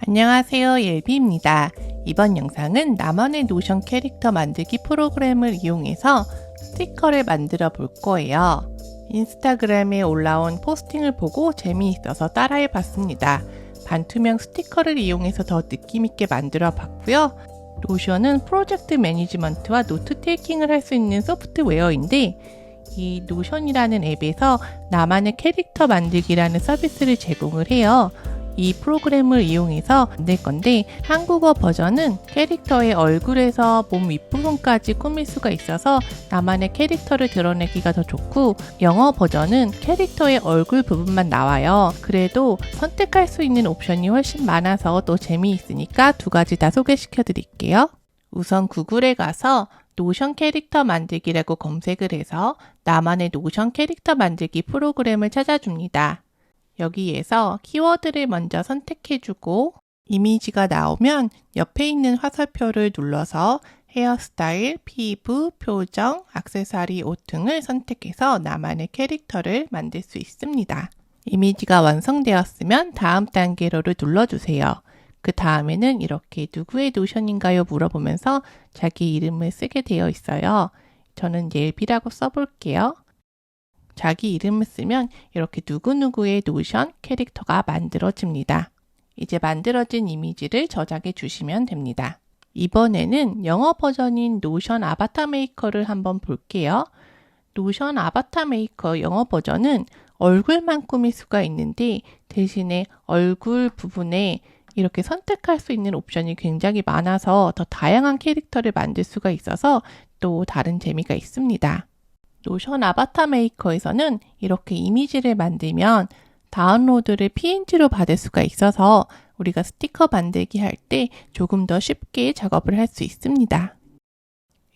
안녕하세요, 옐비입니다. 이번 영상은 나만의 노션 캐릭터 만들기 프로그램을 이용해서 스티커를 만들어 볼 거예요. 인스타그램에 올라온 포스팅을 보고 재미있어서 따라해 봤습니다. 반투명 스티커를 이용해서 더 느낌있게 만들어 봤고요. 노션은 프로젝트 매니지먼트와 노트 테이킹을 할 수 있는 소프트웨어인데 이 노션이라는 앱에서 나만의 캐릭터 만들기라는 서비스를 제공을 해요. 이 프로그램을 이용해서 만들 건데 한국어 버전은 캐릭터의 얼굴에서 몸 윗부분까지 꾸밀 수가 있어서 나만의 캐릭터를 드러내기가 더 좋고, 영어 버전은 캐릭터의 얼굴 부분만 나와요. 그래도 선택할 수 있는 옵션이 훨씬 많아서 또 재미있으니까 두 가지 다 소개시켜 드릴게요. 우선 구글에 가서 노션 캐릭터 만들기라고 검색을 해서 나만의 노션 캐릭터 만들기 프로그램을 찾아줍니다. 여기에서 키워드를 먼저 선택해주고 이미지가 나오면 옆에 있는 화살표를 눌러서 헤어스타일, 피부, 표정, 액세서리, 옷 등을 선택해서 나만의 캐릭터를 만들 수 있습니다. 이미지가 완성되었으면 다음 단계로를 눌러주세요. 그 다음에는 이렇게 누구의 노션인가요? 물어보면서 자기 이름을 쓰게 되어 있어요. 저는 옐비라고 써볼게요. 자기 이름을 쓰면 이렇게 누구누구의 노션 캐릭터가 만들어집니다. 이제 만들어진 이미지를 저장해 주시면 됩니다. 이번에는 영어 버전인 노션 아바타 메이커를 한번 볼게요. 노션 아바타 메이커 영어 버전은 얼굴만 꾸밀 수가 있는데 대신에 얼굴 부분에 이렇게 선택할 수 있는 옵션이 굉장히 많아서 더 다양한 캐릭터를 만들 수가 있어서 또 다른 재미가 있습니다. 노션 아바타 메이커에서는 이렇게 이미지를 만들면 다운로드를 PNG로 받을 수가 있어서 우리가 스티커 만들기 할 때 조금 더 쉽게 작업을 할 수 있습니다.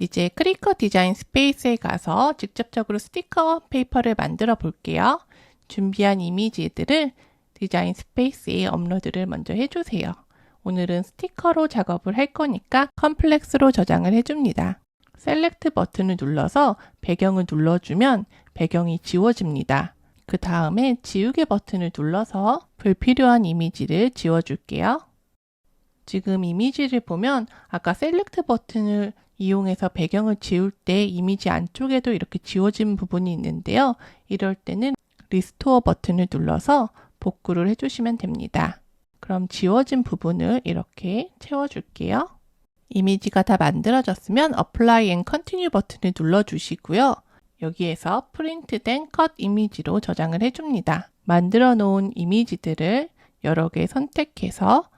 이제 크리커 디자인 스페이스에 가서 직접적으로 스티커 페이퍼를 만들어 볼게요. 준비한 이미지들을 디자인 스페이스에 업로드를 먼저 해주세요. 오늘은 스티커로 작업을 할 거니까 컴플렉스로 저장을 해줍니다. 셀렉트 버튼을 눌러서 배경을 눌러주면 배경이 지워집니다. 그 다음에 지우개 버튼을 눌러서 불필요한 이미지를 지워줄게요. 지금 이미지를 보면 아까 셀렉트 버튼을 이용해서 배경을 지울 때 이미지 안쪽에도 이렇게 지워진 부분이 있는데요. 이럴 때는 리스토어 버튼을 눌러서 복구를 해주시면 됩니다. 그럼 지워진 부분을 이렇게 채워줄게요. 이미지가 다 만들어졌으면 Apply and Continue 버튼을 눌러주시고요. 여기에서 프린트된 컷 이미지로 저장을 해줍니다. 만들어 놓은 이미지들을 여러 개 선택해서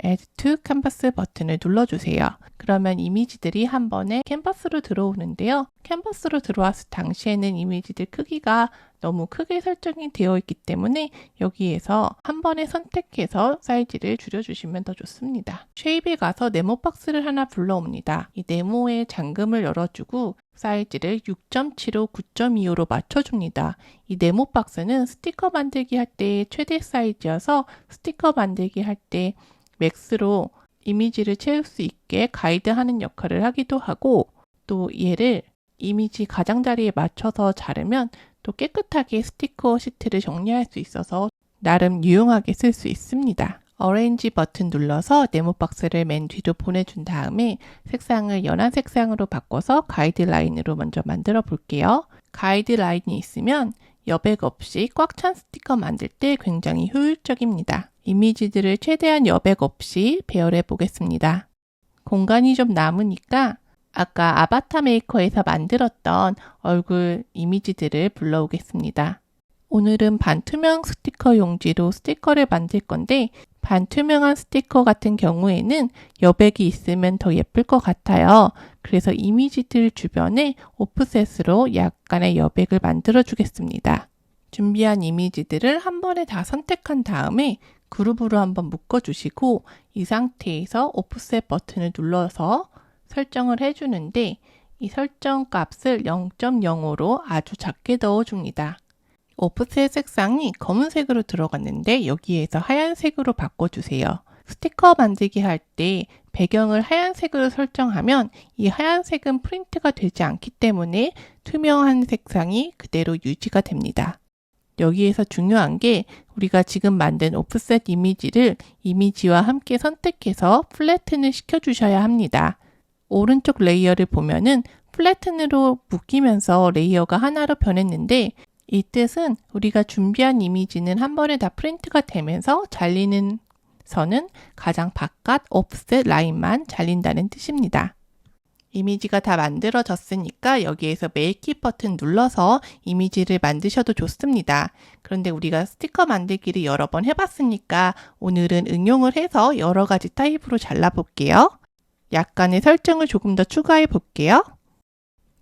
Add to Canvas 버튼을 눌러주세요. 그러면 이미지들이 한 번에 캔버스로 들어오는데요. 캔버스로 들어왔을 당시에는 이미지들 크기가 너무 크게 설정이 되어 있기 때문에 여기에서 한 번에 선택해서 사이즈를 줄여주시면 더 좋습니다. 쉐입에 가서 네모 박스를 하나 불러옵니다. 이 네모의 잠금을 열어주고 사이즈를 6.75, 9.25로 맞춰줍니다. 이 네모 박스는 스티커 만들기 할 때의 최대 사이즈여서 스티커 만들기 할 때 맥스로 이미지를 채울 수 있게 가이드하는 역할을 하기도 하고, 또 얘를 이미지 가장자리에 맞춰서 자르면 또 깨끗하게 스티커 시트를 정리할 수 있어서 나름 유용하게 쓸 수 있습니다. 어레인지 버튼 눌러서 네모 박스를 맨 뒤로 보내준 다음에 색상을 연한 색상으로 바꿔서 가이드라인으로 먼저 만들어 볼게요. 가이드라인이 있으면 여백 없이 꽉 찬 스티커 만들 때 굉장히 효율적입니다. 이미지들을 최대한 여백 없이 배열해 보겠습니다. 공간이 좀 남으니까 아까 아바타 메이커에서 만들었던 얼굴 이미지들을 불러오겠습니다. 오늘은 반투명 스티커 용지로 스티커를 만들 건데 반투명한 스티커 같은 경우에는 여백이 있으면 더 예쁠 것 같아요. 그래서 이미지들 주변에 오프셋으로 약간의 여백을 만들어 주겠습니다. 준비한 이미지들을 한 번에 다 선택한 다음에 그룹으로 한번 묶어주시고 이 상태에서 오프셋 버튼을 눌러서 설정을 해주는데 이 설정 값을 0.05로 아주 작게 넣어줍니다. 오프셋 색상이 검은색으로 들어갔는데 여기에서 하얀색으로 바꿔주세요. 스티커 만들기 할 때 배경을 하얀색으로 설정하면 이 하얀색은 프린트가 되지 않기 때문에 투명한 색상이 그대로 유지가 됩니다. 여기에서 중요한 게 우리가 지금 만든 오프셋 이미지를 이미지와 함께 선택해서 플래튼을 시켜주셔야 합니다. 오른쪽 레이어를 보면은 플래튼으로 묶이면서 레이어가 하나로 변했는데 이 뜻은 우리가 준비한 이미지는 한 번에 다 프린트가 되면서 잘리는 선은 가장 바깥 오프셋 라인만 잘린다는 뜻입니다. 이미지가 다 만들어졌으니까 여기에서 Make It 버튼 눌러서 이미지를 만드셔도 좋습니다. 그런데 우리가 스티커 만들기를 여러 번 해봤으니까 오늘은 응용을 해서 여러 가지 타입으로 잘라볼게요. 약간의 설정을 조금 더 추가해 볼게요.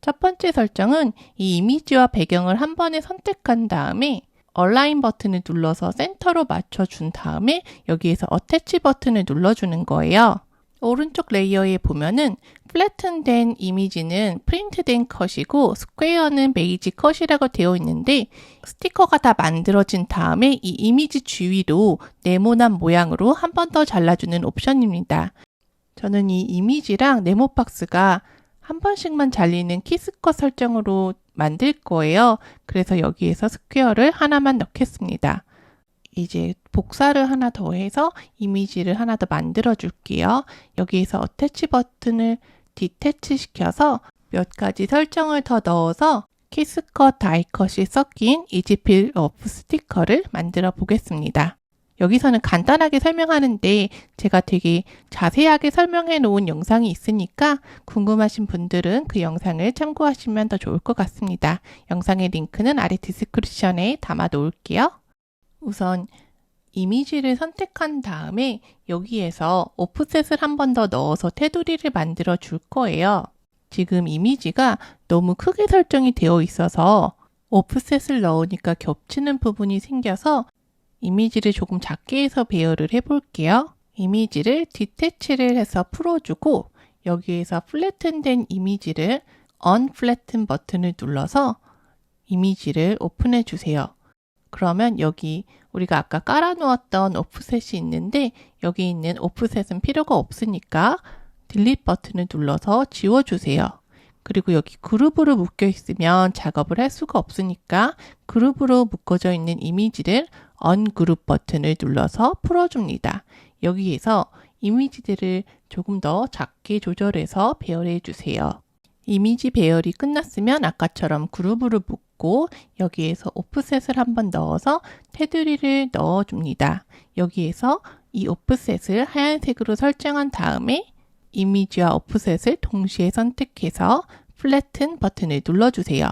첫 번째 설정은 이 이미지와 배경을 한 번에 선택한 다음에 얼라인 버튼을 눌러서 센터로 맞춰준 다음에 여기에서 어태치 버튼을 눌러주는 거예요. 오른쪽 레이어에 보면은 플래튼된 이미지는 프린트된 컷이고 스퀘어는 베이지 컷이라고 되어 있는데 스티커가 다 만들어진 다음에 이 이미지 주위로 네모난 모양으로 한 번 더 잘라주는 옵션입니다. 저는 이 이미지랑 네모 박스가 한 번씩만 잘리는 키스컷 설정으로 만들 거예요. 그래서 여기에서 스퀘어를 하나만 넣겠습니다. 이제 복사를 하나 더 해서 이미지를 하나 더 만들어 줄게요. 여기에서 어태치 버튼을 디태치 시켜서 몇 가지 설정을 더 넣어서 키스컷, 다이컷이 섞인 이지필 오프 스티커를 만들어 보겠습니다. 여기서는 간단하게 설명하는데 제가 되게 자세하게 설명해 놓은 영상이 있으니까 궁금하신 분들은 그 영상을 참고하시면 더 좋을 것 같습니다. 영상의 링크는 아래 디스크립션에 담아 놓을게요. 우선 이미지를 선택한 다음에 여기에서 오프셋을 한 번 더 넣어서 테두리를 만들어 줄 거예요. 지금 이미지가 너무 크게 설정이 되어 있어서 오프셋을 넣으니까 겹치는 부분이 생겨서 이미지를 조금 작게 해서 배열을 해볼게요. 이미지를 디태치를 해서 풀어주고 여기에서 플래튼된 이미지를 언플래튼 버튼을 눌러서 이미지를 오픈해 주세요. 그러면 여기 우리가 아까 깔아놓았던 오프셋이 있는데 여기 있는 오프셋은 필요가 없으니까 딜리트 버튼을 눌러서 지워주세요. 그리고 여기 그룹으로 묶여 있으면 작업을 할 수가 없으니까 그룹으로 묶어져 있는 이미지를 언그룹 버튼을 눌러서 풀어줍니다. 여기에서 이미지들을 조금 더 작게 조절해서 배열해 주세요. 이미지 배열이 끝났으면 아까처럼 그룹으로 묶고 여기에서 오프셋을 한번 넣어서 테두리를 넣어줍니다. 여기에서 이 오프셋을 하얀색으로 설정한 다음에 이미지와 오프셋을 동시에 선택해서 플래튼 버튼을 눌러주세요.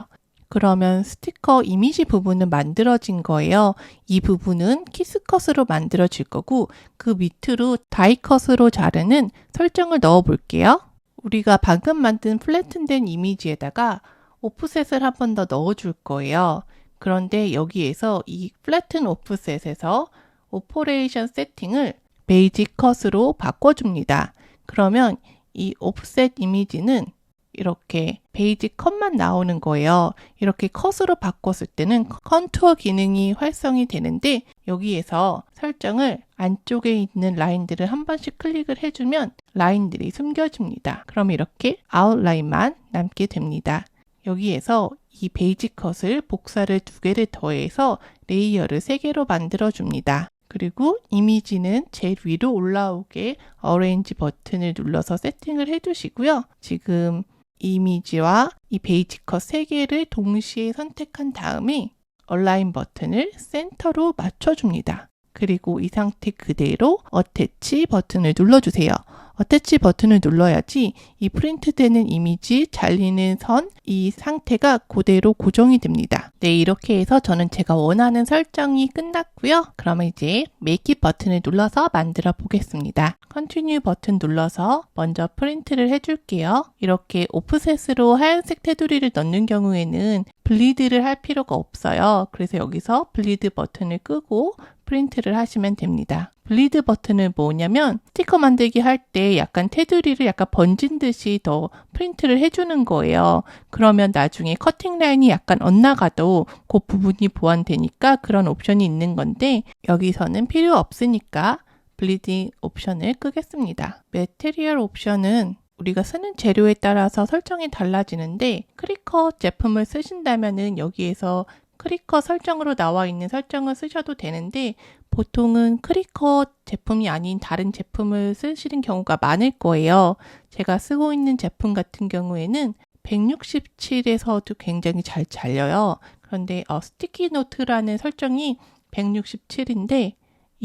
그러면 스티커 이미지 부분은 만들어진 거예요. 이 부분은 키스컷으로 만들어질 거고 그 밑으로 다이컷으로 자르는 설정을 넣어 볼게요. 우리가 방금 만든 플래튼된 이미지에다가 오프셋을 한 번 더 넣어 줄 거예요. 그런데 여기에서 이 플래튼 오프셋에서 오퍼레이션 세팅을 베이직 컷으로 바꿔줍니다. 그러면 이 오프셋 이미지는 이렇게 베이직 컷만 나오는 거예요. 이렇게 컷으로 바꿨을 때는 컨투어 기능이 활성이 되는데 여기에서 설정을 안쪽에 있는 라인들을 한 번씩 클릭을 해주면 라인들이 숨겨집니다. 그럼 이렇게 아웃라인만 남게 됩니다. 여기에서 이 베이직 컷을 복사를 2개를 더해서 레이어를 3개로 만들어 줍니다. 그리고 이미지는 제일 위로 올라오게 어레인지 버튼을 눌러서 세팅을 해주시고요. 지금 이미지와 이 베이직 컷 3개를 동시에 선택한 다음에 얼라인 버튼을 센터로 맞춰줍니다. 그리고 이 상태 그대로 어태치 버튼을 눌러주세요. 어태치 버튼을 눌러야지 이 프린트되는 이미지, 잘리는 선, 이 상태가 그대로 고정이 됩니다. 네, 이렇게 해서 저는 제가 원하는 설정이 끝났고요. 그러면 이제 Make It 버튼을 눌러서 만들어 보겠습니다. Continue 버튼 눌러서 먼저 프린트를 해줄게요. 이렇게 오프셋으로 하얀색 테두리를 넣는 경우에는 블리드를 할 필요가 없어요. 그래서 여기서 블리드 버튼을 끄고 프린트를 하시면 됩니다. 블리드 버튼은 뭐냐면 스티커 만들기 할 때 약간 테두리를 약간 번진 듯이 더 프린트를 해주는 거예요. 그러면 나중에 커팅 라인이 약간 엇나가도 그 부분이 보완되니까 그런 옵션이 있는 건데 여기서는 필요 없으니까 블리딩 옵션을 끄겠습니다. 매테리얼 옵션은 우리가 쓰는 재료에 따라서 설정이 달라지는데 크리컷 제품을 쓰신다면은 여기에서 크리커 설정으로 나와 있는 설정을 쓰셔도 되는데 보통은 크리커 제품이 아닌 다른 제품을 쓰시는 경우가 많을 거예요. 제가 쓰고 있는 제품 같은 경우에는 167에서도 굉장히 잘 잘려요. 그런데 스티키 노트라는 설정이 167인데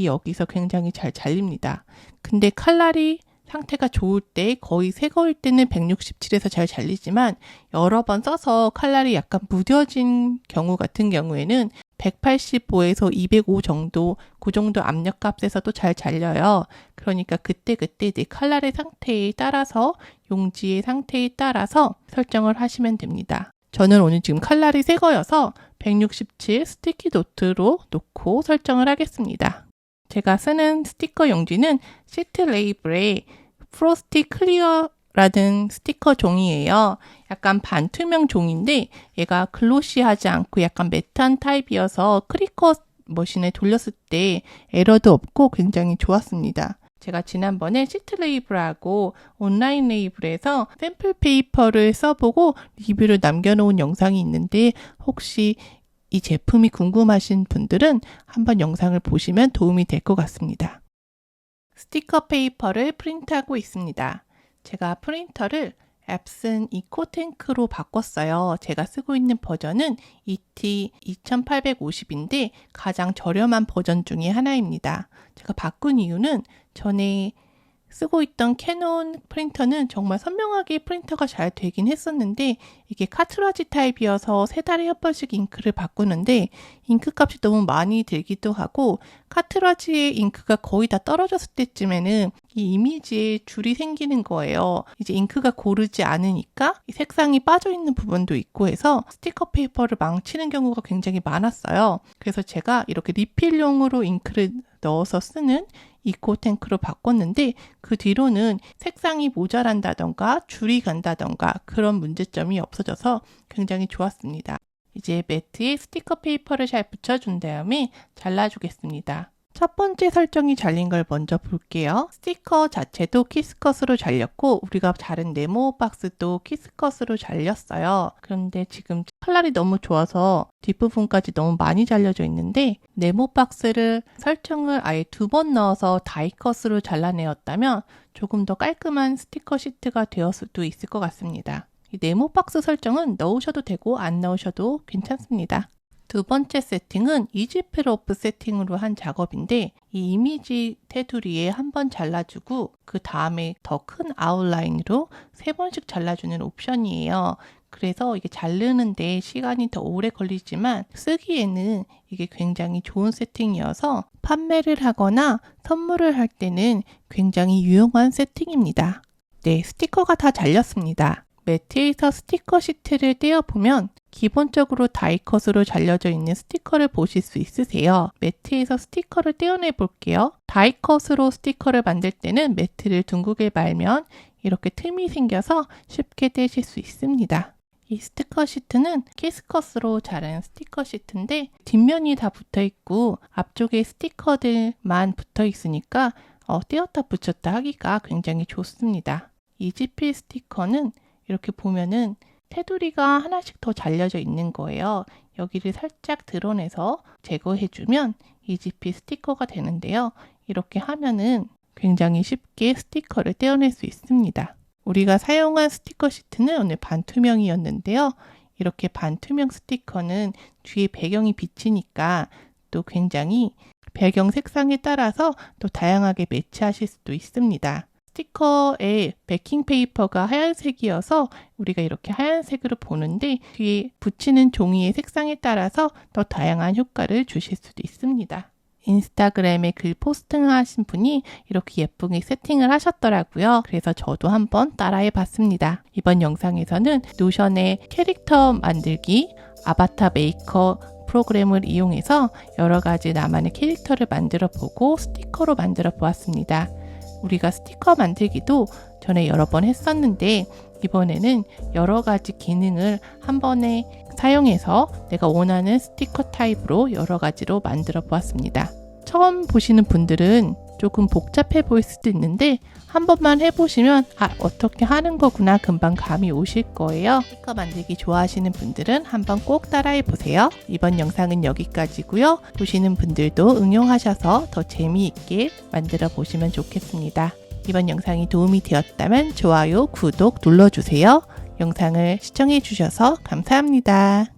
여기서 굉장히 잘 잘립니다. 근데 칼날이 상태가 좋을 때 거의 새 거일 때는 167에서 잘 잘리지만 여러 번 써서 칼날이 약간 무뎌진 경우 같은 경우에는 185에서 205 정도, 그 정도 압력값에서도 잘 잘려요. 그러니까 그때그때 내 칼날의 상태에 따라서 용지의 상태에 따라서 설정을 하시면 됩니다. 저는 오늘 지금 칼날이 새 거여서 167 스티키 노트로 놓고 설정을 하겠습니다. 제가 쓰는 스티커 용지는 시트 레이블의 프로스티 클리어라는 스티커 종이에요. 약간 반투명 종인데 얘가 글로시하지 않고 약간 매트한 타입이어서 크리커 머신에 돌렸을 때 에러도 없고 굉장히 좋았습니다. 제가 지난번에 시트 레이블하고 온라인 레이블에서 샘플 페이퍼를 써보고 리뷰를 남겨놓은 영상이 있는데 혹시 이 제품이 궁금하신 분들은 한번 영상을 보시면 도움이 될 것 같습니다. 스티커 페이퍼를 프린트하고 있습니다. 제가 프린터를 앱슨 이코탱크로 바꿨어요. 제가 쓰고 있는 버전은 ET 2850인데 가장 저렴한 버전 중에 하나입니다. 제가 바꾼 이유는 전에 쓰고 있던 캐논 프린터는 정말 선명하게 프린터가 잘 되긴 했었는데 이게 카트라지 타입이어서 3달에 한 번씩 잉크를 바꾸는데 잉크 값이 너무 많이 들기도 하고 카트라지의 잉크가 거의 다 떨어졌을 때쯤에는 이 이미지에 줄이 생기는 거예요. 이제 잉크가 고르지 않으니까 이 색상이 빠져있는 부분도 있고 해서 스티커 페이퍼를 망치는 경우가 굉장히 많았어요. 그래서 제가 이렇게 리필용으로 잉크를 넣어서 쓰는 이코탱크로 바꿨는데 그 뒤로는 색상이 모자란다던가 줄이 간다던가 그런 문제점이 없어져서 굉장히 좋았습니다. 이제 매트에 스티커 페이퍼를 잘 붙여준 다음에 잘라주겠습니다. 첫 번째 설정이 잘린 걸 먼저 볼게요. 스티커 자체도 키스컷으로 잘렸고 우리가 자른 네모 박스도 키스컷으로 잘렸어요. 그런데 지금 칼날이 너무 좋아서 뒷부분까지 너무 많이 잘려져 있는데 네모 박스를 설정을 아예 2번 넣어서 다이컷으로 잘라내었다면 조금 더 깔끔한 스티커 시트가 되었을 수도 있을 것 같습니다. 이 네모 박스 설정은 넣으셔도 되고 안 넣으셔도 괜찮습니다. 두 번째 세팅은 이지필오프 세팅으로 한 작업인데 이 이미지 테두리에 한 번 잘라주고 그 다음에 더 큰 아웃라인으로 3번씩 잘라주는 옵션이에요. 그래서 이게 자르는데 시간이 더 오래 걸리지만 쓰기에는 이게 굉장히 좋은 세팅이어서 판매를 하거나 선물을 할 때는 굉장히 유용한 세팅입니다. 네, 스티커가 다 잘렸습니다. 매트에서 스티커 시트를 떼어보면 기본적으로 다이컷으로 잘려져 있는 스티커를 보실 수 있으세요. 매트에서 스티커를 떼어내 볼게요. 다이컷으로 스티커를 만들 때는 매트를 둥글게 말면 이렇게 틈이 생겨서 쉽게 떼실 수 있습니다. 이 스티커 시트는 키스컷으로 자른 스티커 시트인데 뒷면이 다 붙어 있고 앞쪽에 스티커들만 붙어 있으니까 떼었다 붙였다 하기가 굉장히 좋습니다. 이지필 스티커는 이렇게 보면은 테두리가 하나씩 더 잘려져 있는 거예요. 여기를 살짝 드러내서 제거해주면 이지필 스티커가 되는데요. 이렇게 하면은 굉장히 쉽게 스티커를 떼어낼 수 있습니다. 우리가 사용한 스티커 시트는 오늘 반투명이었는데요. 이렇게 반투명 스티커는 뒤에 배경이 비치니까 또 굉장히 배경 색상에 따라서 또 다양하게 매치하실 수도 있습니다. 스티커의 베킹 페이퍼가 하얀색이어서 우리가 이렇게 하얀색으로 보는데 뒤에 붙이는 종이의 색상에 따라서 더 다양한 효과를 주실 수도 있습니다. 인스타그램에 글 포스팅하신 분이 이렇게 예쁘게 세팅을 하셨더라고요. 그래서 저도 한번 따라해 봤습니다. 이번 영상에서는 노션의 캐릭터 만들기 아바타 메이커 프로그램을 이용해서 여러 가지 나만의 캐릭터를 만들어 보고 스티커로 만들어 보았습니다. 우리가 스티커 만들기도 전에 여러 번 했었는데 이번에는 여러 가지 기능을 한 번에 사용해서 내가 원하는 스티커 타입으로 여러 가지로 만들어 보았습니다. 처음 보시는 분들은 조금 복잡해 보일 수도 있는데 한 번만 해보시면 어떻게 하는 거구나 금방 감이 오실 거예요. 스티커 만들기 좋아하시는 분들은 한번 꼭 따라해 보세요. 이번 영상은 여기까지고요. 보시는 분들도 응용하셔서 더 재미있게 만들어 보시면 좋겠습니다. 이번 영상이 도움이 되었다면 좋아요, 구독 눌러주세요. 영상을 시청해 주셔서 감사합니다.